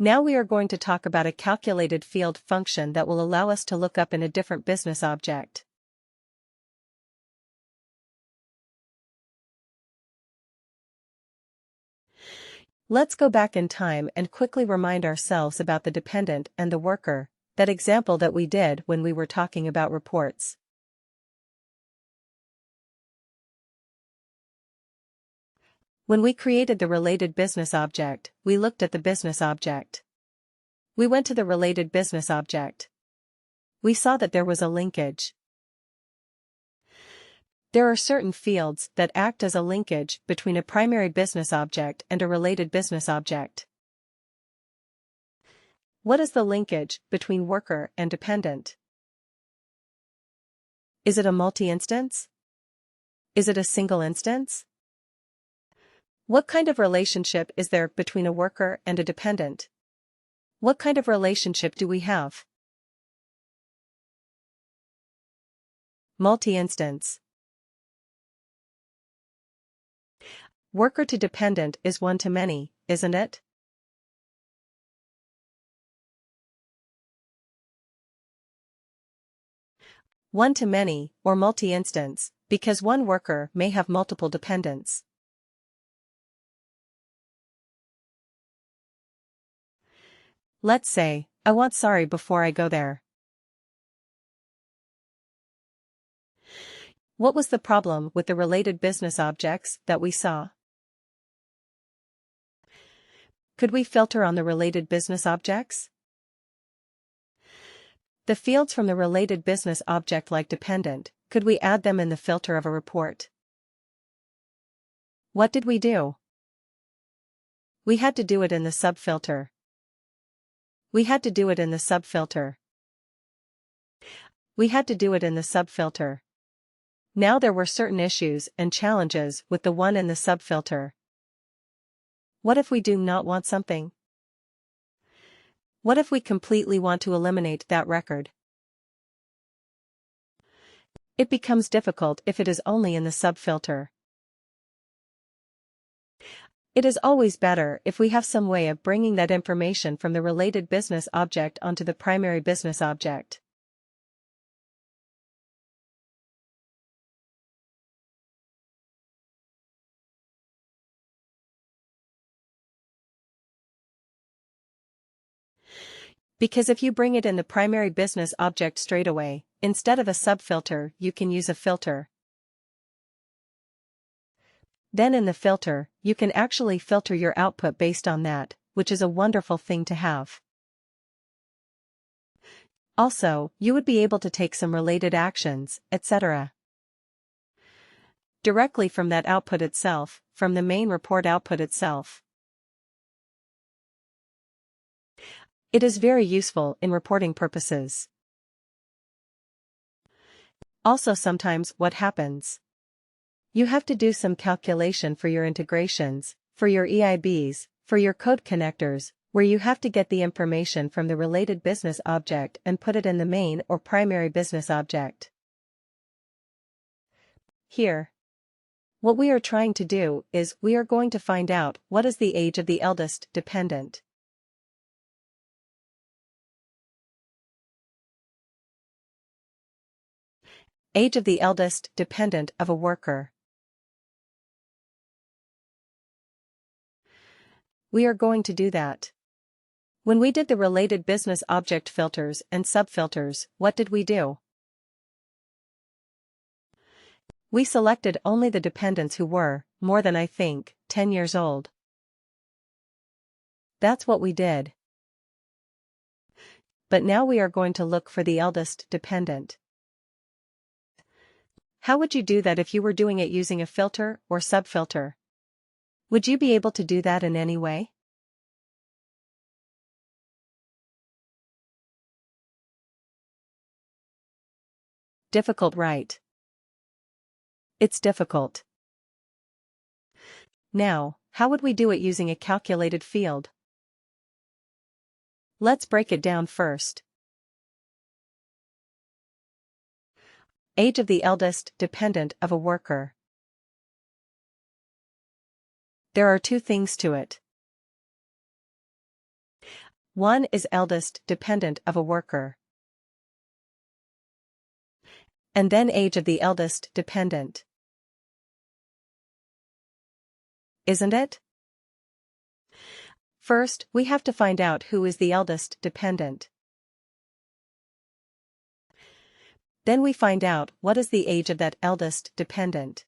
Now we are going to talk about a calculated field function that will allow us to look up in a different business object. Let's go back in time and quickly remind ourselves about the dependent and the worker, that example that we did when we were talking about reports. When we created the related business object, we looked at the business object. We went to the related business object. We saw that there was a linkage. There are certain fields that act as a linkage between a primary business object and a related business object. What is the linkage between worker and dependent? Is it a multi-instance? Is it a single instance? What kind of relationship is there between a worker and a dependent? What kind of relationship do we have? Multi-instance. Worker to dependent is one to many, isn't it? One to many, or multi-instance, because one worker may have multiple dependents. Let's say, I want sorry before I go there. What was the problem with the related business objects that we saw? Could we filter on the related business objects? The fields from the related business object like dependent, could we add them in the filter of a report? What did we do? We had to do it in the subfilter. We had to do it in the subfilter. We had to do it in the subfilter. Now there were certain issues and challenges with the one in the subfilter. What if we do not want something? What if we completely want to eliminate that record? It becomes difficult if it is only in the subfilter. It is always better if we have some way of bringing that information from the related business object onto the primary business object. Because if you bring it in the primary business object straight away, instead of a subfilter, you can use a filter. Then in the filter, you can actually filter your output based on that, which is a wonderful thing to have. Also, you would be able to take some related actions, etc. directly from that output itself, from the main report output itself. It is very useful in reporting purposes. Also sometimes what happens? You have to do some calculation for your integrations, for your EIBs, for your code connectors, where you have to get the information from the related business object and put it in the main or primary business object. Here, what we are trying to do is we are going to find out what is the age of the eldest dependent. Age of the eldest dependent of a worker. We are going to do that. When we did the related business object filters and subfilters, what did we do? We selected only the dependents who were, more than 10 years old. That's what we did. But now we are going to look for the eldest dependent. How would you do that if you were doing it using a filter or subfilter? Would you be able to do that in any way? Difficult, right? It's difficult. Now, how would we do it using a calculated field? Let's break it down first. Age of the eldest dependent of a worker. There are two things to it. 1 is eldest dependent of a worker. And then age of the eldest dependent. Isn't it? First, we have to find out who is the eldest dependent. Then we find out what is the age of that eldest dependent.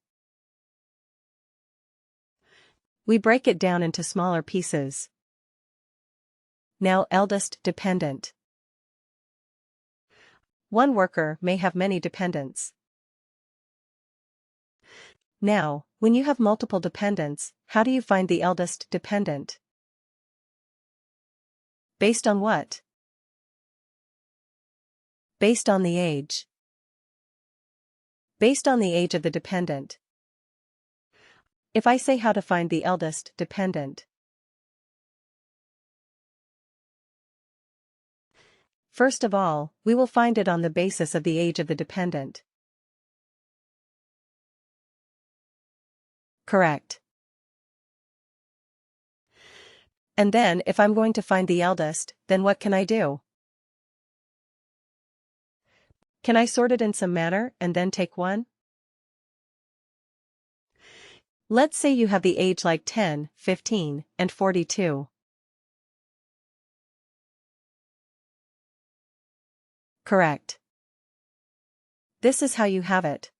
We break it down into smaller pieces. Now eldest dependent. One worker may have many dependents. Now, when you have multiple dependents, how do you find the eldest dependent? Based on what? Based on the age. Based on the age of the dependent. If I say how to find the eldest dependent. First of all, we will find it on the basis of the age of the dependent. Correct. And then if I'm going to find the eldest, then what can I do? Can I sort it in some manner and then take one? Let's say you have the age like 10, 15, and 42. Correct. This is how you have it.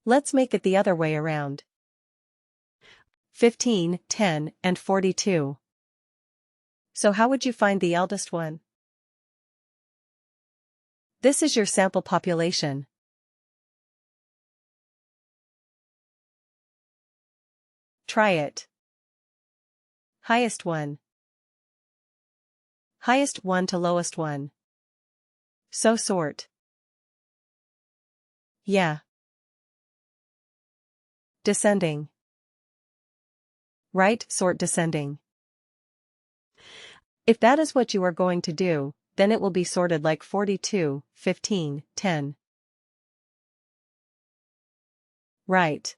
Let's make it the other way around. 15, 10, and 42. So how would you find the eldest one? This is your sample population. Try it. Highest one. Highest one to lowest one. So sort. Yeah. Descending. Right, sort descending. If that is what you are going to do, then it will be sorted like 42, 15, 10. Right.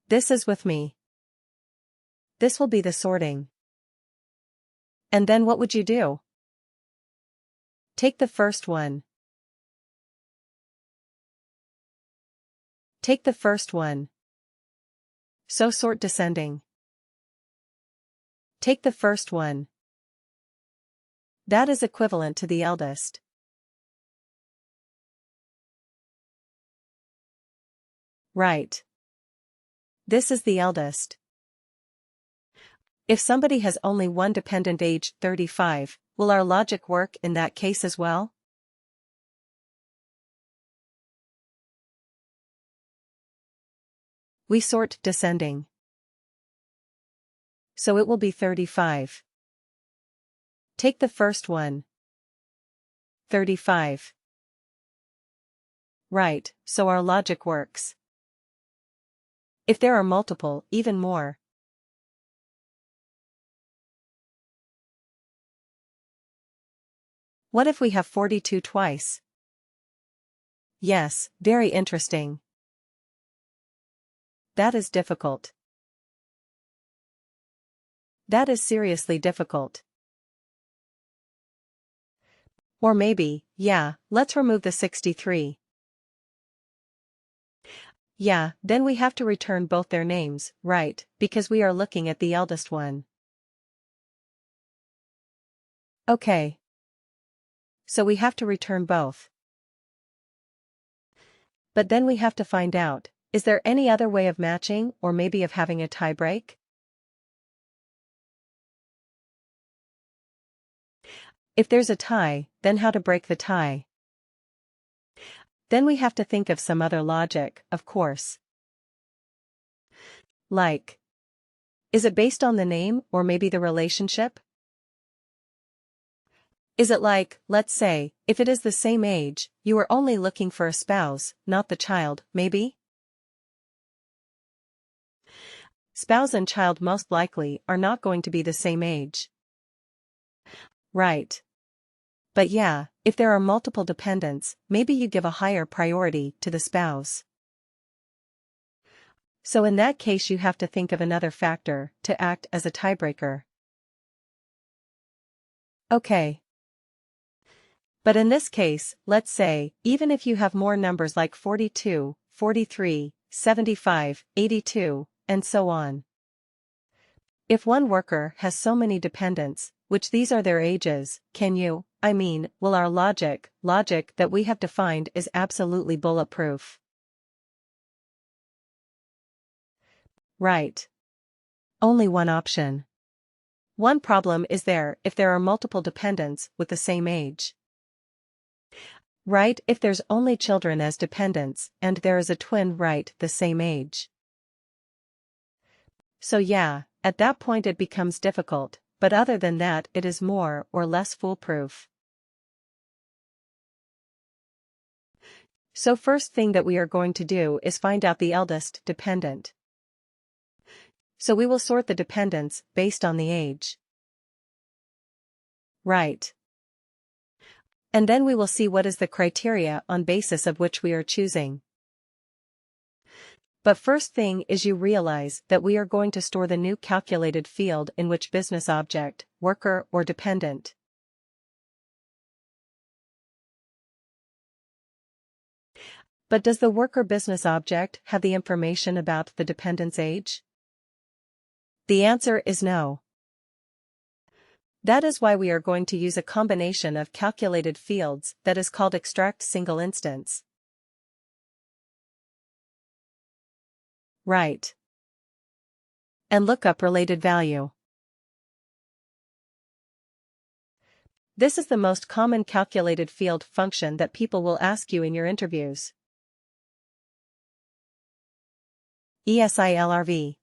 This is with me. This will be the sorting. And then what would you do? Take the first one. Take the first one. So sort descending. Take the first one. That is equivalent to the eldest. Right. This is the eldest. If somebody has only one dependent age 35, will our logic work in that case as well? We sort descending. So it will be 35. Take the first one. 35. Right, so our logic works. If there are multiple, even more. What if we have 42 twice? Yes, very interesting. That is difficult. That is seriously difficult. Or maybe, yeah, let's remove the 63. Yeah, then we have to return both their names, right, because we are looking at the eldest one. Okay. So we have to return both. But then we have to find out, is there any other way of matching or maybe of having a tie break? If there's a tie, then how to break the tie? Then we have to think of some other logic, of course. Like, is it based on the name or maybe the relationship? Is it like, let's say, if it is the same age, you are only looking for a spouse, not the child, maybe? Spouse and child most likely are not going to be the same age. Right. But yeah, if there are multiple dependents, maybe you give a higher priority to the spouse. So in that case you have to think of another factor to act as a tiebreaker. Okay. But in this case, let's say, even if you have more numbers like 42, 43, 75, 82, and so on. If one worker has so many dependents, which these are their ages, will our logic that we have defined is absolutely bulletproof. Right. Only one option. One problem is if there are multiple dependents with the same age. Right, if there's only children as dependents, and there is a twin the same age. So yeah, at that point it becomes difficult, but other than that it is more or less foolproof. So first thing that we are going to do is find out the eldest dependent. So we will sort the dependents based on the age. Right. And then we will see what is the criteria on basis of which we are choosing. But first thing is you realize that we are going to store the new calculated field in which business object, worker or dependent. But does the worker business object have the information about the dependent's age? The answer is no. That is why we are going to use a combination of calculated fields that is called extract single instance. Right. And lookup related value. This is the most common calculated field function that people will ask you in your interviews. ESILRV.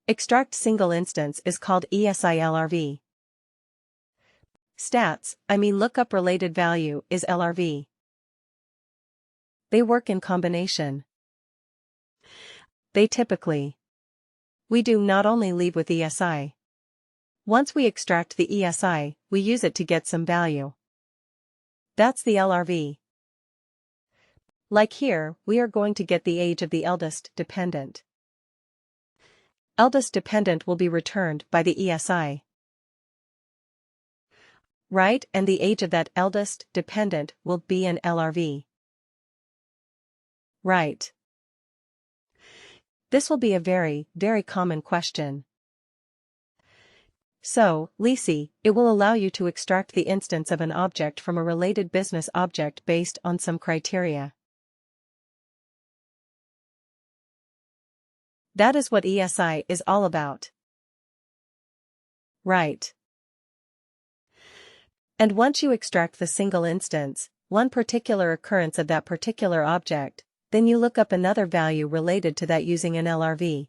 Extract single instance is called ESILRV. Lookup related value is LRV. They work in combination. They typically. We do not only leave with ESI. Once we extract the ESI, we use it to get some value. That's the LRV. Like here, we are going to get the age of the eldest dependent. Eldest dependent will be returned by the ESI. Right, and the age of that eldest dependent will be an LRV. Right. This will be a very, very common question. So, Lisi, it will allow you to extract the instance of an object from a related business object based on some criteria. That is what ESI is all about. Right. And once you extract the single instance, one particular occurrence of that particular object, then you look up another value related to that using an LRV.